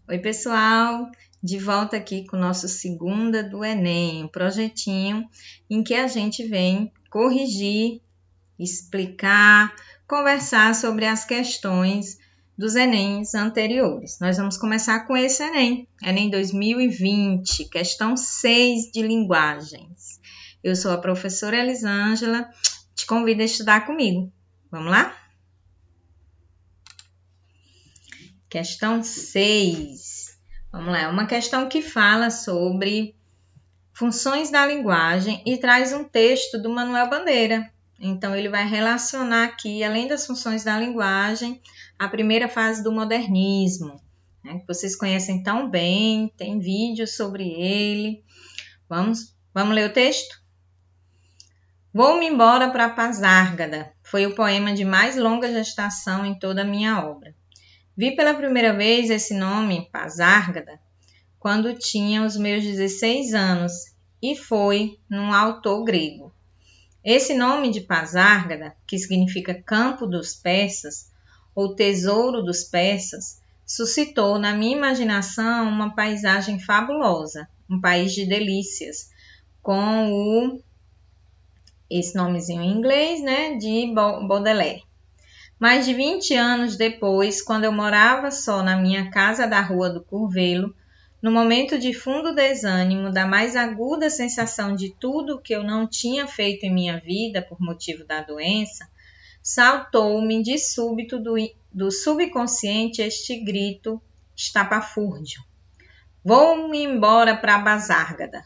Oi, pessoal! De volta aqui com o nosso Segunda do Enem, um projetinho em que a gente vem corrigir, explicar, conversar sobre as questões dos Enems anteriores. Nós vamos começar com esse Enem, Enem 2020, questão 6 de linguagens. Eu sou a professora Elisângela, te convido a estudar comigo. Vamos lá? Questão 6. Vamos lá, é uma questão que fala sobre funções da linguagem e traz um texto do Manuel Bandeira. Então, ele vai relacionar aqui, além das funções da linguagem, a primeira fase do modernismo, né, que vocês conhecem tão bem, tem vídeo sobre ele. Vamos ler o texto? Vou-me embora para Pasárgada. Foi o poema de mais longa gestação em toda a minha obra. Vi pela primeira vez esse nome, Pasárgada, quando tinha os meus 16 anos, e foi num autor grego. Esse nome de Pasárgada, que significa campo dos persas, ou tesouro dos persas, suscitou na minha imaginação uma paisagem fabulosa, um país de delícias, com esse nomezinho em inglês, né, de Baudelaire. Mais de 20 anos depois, quando eu morava só na minha casa da Rua do Curvelo, no momento de fundo desânimo, da mais aguda sensação de tudo que eu não tinha feito em minha vida por motivo da doença, saltou-me de súbito do subconsciente este grito estapafúrdio. Vou-me embora para Basárgada.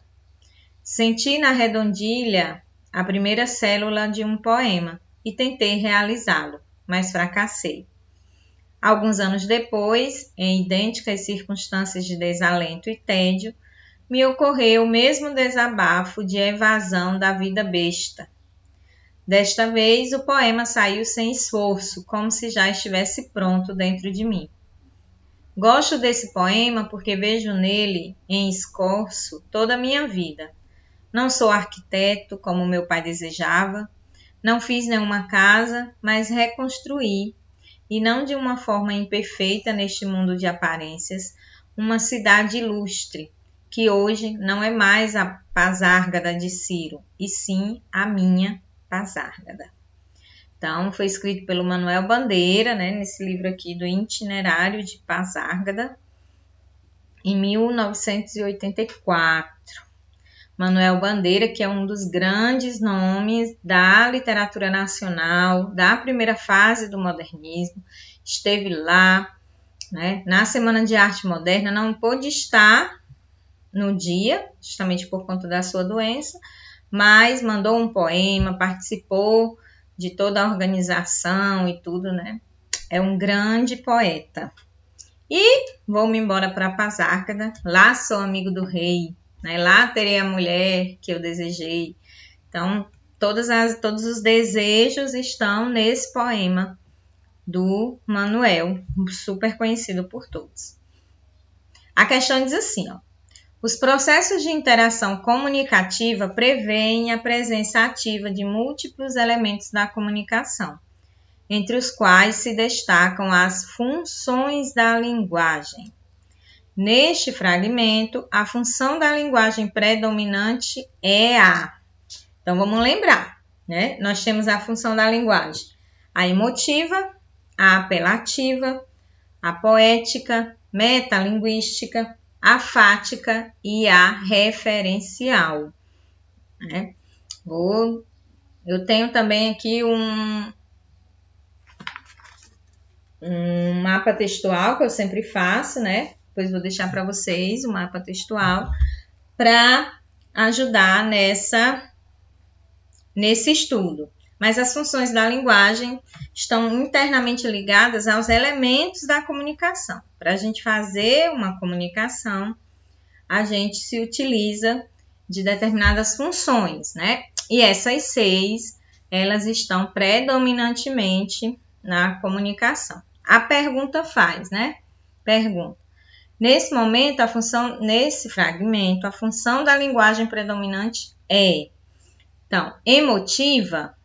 Senti na redondilha a primeira célula de um poema e tentei realizá-lo, mas fracassei. Alguns anos depois, em idênticas circunstâncias de desalento e tédio, me ocorreu o mesmo desabafo de evasão da vida besta. Desta vez, o poema saiu sem esforço, como se já estivesse pronto dentro de mim. Gosto desse poema porque vejo nele, em escorço, toda a minha vida. Não sou arquiteto, como meu pai desejava, não fiz nenhuma casa, mas reconstruí, e não de uma forma imperfeita neste mundo de aparências, uma cidade ilustre, que hoje não é mais a Pasárgada de Ciro, e sim a minha Pasárgada. Então, foi escrito pelo Manuel Bandeira, né, nesse livro aqui do Itinerário de Pasárgada, em 1984. Manuel Bandeira, que é um dos grandes nomes da literatura nacional, da primeira fase do modernismo, esteve lá, né, na Semana de Arte Moderna, não pôde estar no dia, justamente por conta da sua doença, mas mandou um poema, participou de toda a organização e tudo, né? É um grande poeta. E vou-me embora para Pasárgada, lá sou amigo do rei, né? Lá terei a mulher que eu desejei. Então, todos os desejos estão nesse poema do Manuel, super conhecido por todos. A questão diz assim, ó. Os processos de interação comunicativa prevêem a presença ativa de múltiplos elementos da comunicação, entre os quais se destacam as funções da linguagem. Neste fragmento, a função da linguagem predominante é a... Então, vamos lembrar, né? Nós temos a função da linguagem, a emotiva, a apelativa, a poética, metalinguística, a fática e a referencial, né? Eu tenho também aqui um mapa textual que eu sempre faço, né? Depois vou deixar para vocês o mapa textual para ajudar nesse estudo. Mas as funções da linguagem estão internamente ligadas aos elementos da comunicação. Para a gente fazer uma comunicação, a gente se utiliza de determinadas funções, né? E essas 6, elas estão predominantemente na comunicação. A pergunta faz, né? Pergunta. Nesse momento, nesse fragmento, a função da linguagem predominante é, então, emotiva,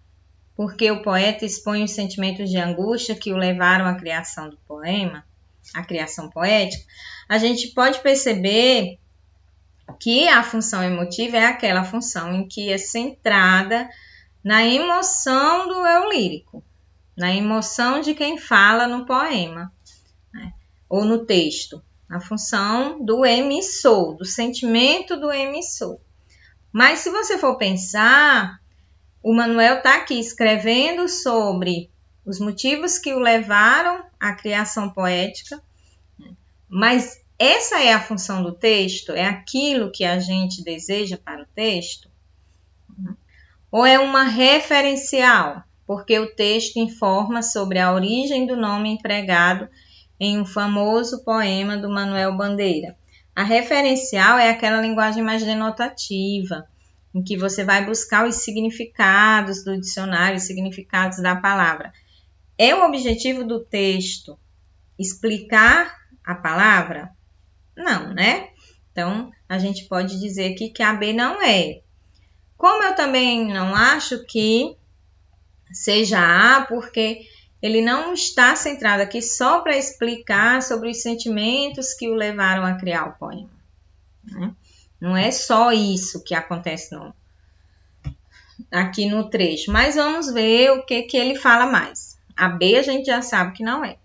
porque o poeta expõe os sentimentos de angústia que o levaram à criação do poema. a criação poética, a gente pode perceber que a função emotiva é aquela função em que é centrada na emoção do eu lírico, na emoção de quem fala no poema, né? Ou no texto, a função do emissor, do sentimento do emissor. Mas se você for pensar, o Manuel está aqui escrevendo sobre os motivos que o levaram à criação poética, mas essa é a função do texto? É aquilo que a gente deseja para o texto? Ou é uma referencial? Porque o texto informa sobre a origem do nome empregado em um famoso poema do Manuel Bandeira. A referencial é aquela linguagem mais denotativa, em que você vai buscar os significados do dicionário, os significados da palavra. É o objetivo do texto explicar a palavra? Não, né? Então, a gente pode dizer aqui que a B não é. Como eu também não acho que seja A, porque ele não está centrado aqui só para explicar sobre os sentimentos que o levaram a criar o poema, né? Não é só isso que acontece aqui no trecho, mas vamos ver o que ele fala mais. A B a gente já sabe que não é.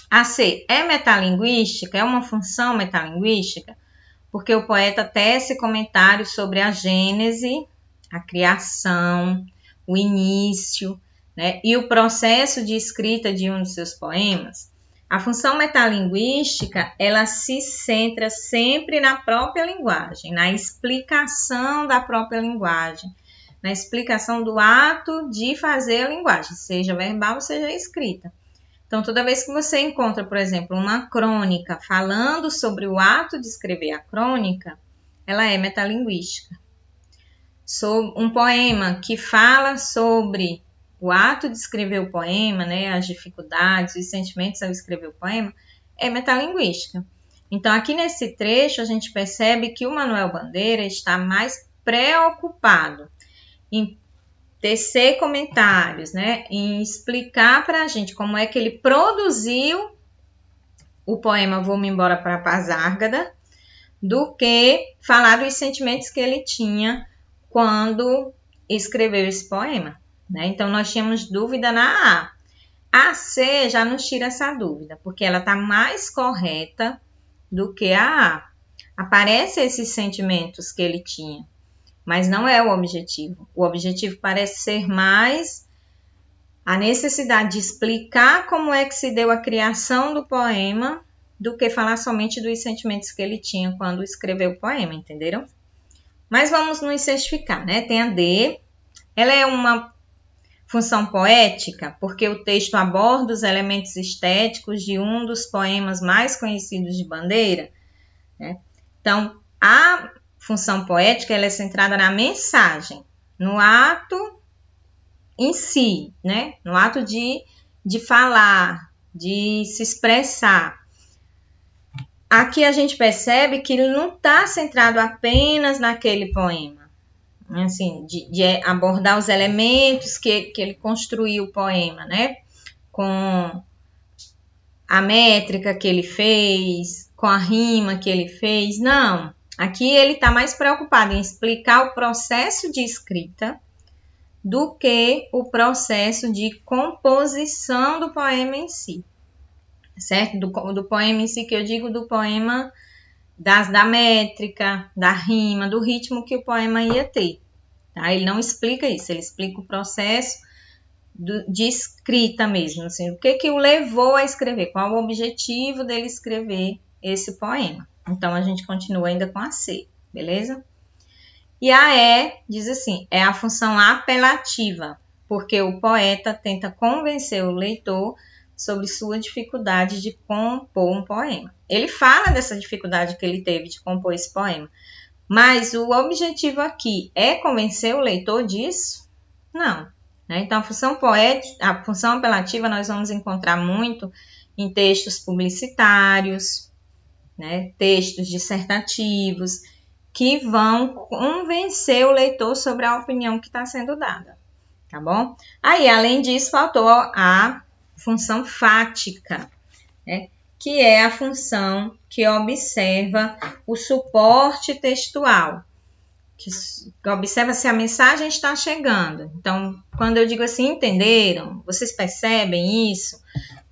A C é metalinguística, é uma função metalinguística, porque o poeta tece comentários sobre a gênese, a criação, o início, né, e o processo de escrita de um dos seus poemas. A função metalinguística, ela se centra sempre na própria linguagem, na explicação da própria linguagem, na explicação do ato de fazer a linguagem, seja verbal, seja escrita. Então, toda vez que você encontra, por exemplo, uma crônica falando sobre o ato de escrever a crônica, ela é metalinguística. Um poema que fala sobre o ato de escrever o poema, né, as dificuldades, os sentimentos ao escrever o poema, é metalinguística. Então, aqui nesse trecho, a gente percebe que o Manuel Bandeira está mais preocupado em tecer comentários, né, em explicar para a gente como é que ele produziu o poema Vou-me embora para Pazárgada, do que falar dos sentimentos que ele tinha quando escreveu esse poema, né? Então, nós tínhamos dúvida na A. A C já nos tira essa dúvida, porque ela está mais correta do que a A. Aparecem esses sentimentos que ele tinha, mas não é o objetivo. O objetivo parece ser mais a necessidade de explicar como é que se deu a criação do poema do que falar somente dos sentimentos que ele tinha quando escreveu o poema, entenderam? Mas vamos nos certificar, né? Tem a D, ela é uma função poética, porque o texto aborda os elementos estéticos de um dos poemas mais conhecidos de Bandeira, né? Então, a função poética ela é centrada na mensagem, no ato em si, né? No ato de falar, de se expressar. Aqui a gente percebe que ele não está centrado apenas naquele poema, assim, de abordar os elementos que ele construiu o poema, né? Com a métrica que ele fez, com a rima que ele fez, não. Aqui ele está mais preocupado em explicar o processo de escrita do que o processo de composição do poema em si, certo? Do poema em si, que eu digo do poema da métrica, da rima, do ritmo que o poema ia ter. Tá? Ele não explica isso, ele explica o processo de escrita mesmo, assim, o que o levou a escrever, qual o objetivo dele escrever esse poema. Então, a gente continua ainda com a C, beleza? E a E diz assim, é a função apelativa, porque o poeta tenta convencer o leitor sobre sua dificuldade de compor um poema. Ele fala dessa dificuldade que ele teve de compor esse poema, mas o objetivo aqui é convencer o leitor disso? Não. Né? Então, a função apelativa nós vamos encontrar muito em textos publicitários, né? Textos dissertativos, que vão convencer o leitor sobre a opinião que está sendo dada, tá bom? Aí, além disso, faltou a função fática, né? que é a função que observa o suporte textual, que observa se a mensagem está chegando. Então, quando eu digo assim, entenderam? Vocês percebem isso?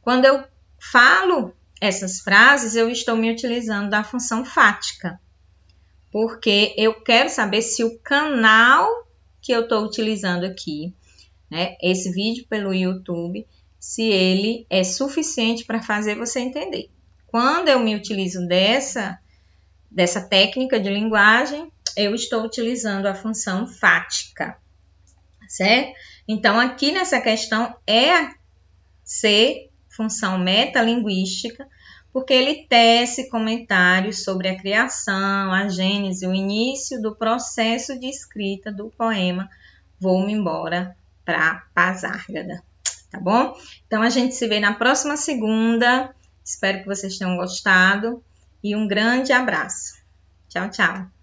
Quando eu falo essas frases, eu estou me utilizando da função fática, porque eu quero saber se o canal que eu estou utilizando aqui, né, esse vídeo pelo YouTube, se ele é suficiente para fazer você entender. Quando eu me utilizo dessa técnica de linguagem, eu estou utilizando a função fática, certo? Então, aqui nessa questão é C, função metalinguística, porque ele tece comentários sobre a criação, a gênese, o início do processo de escrita do poema Vou-me embora para Pasárgada, tá bom? Então, a gente se vê na próxima segunda. Espero que vocês tenham gostado e um grande abraço. Tchau, tchau.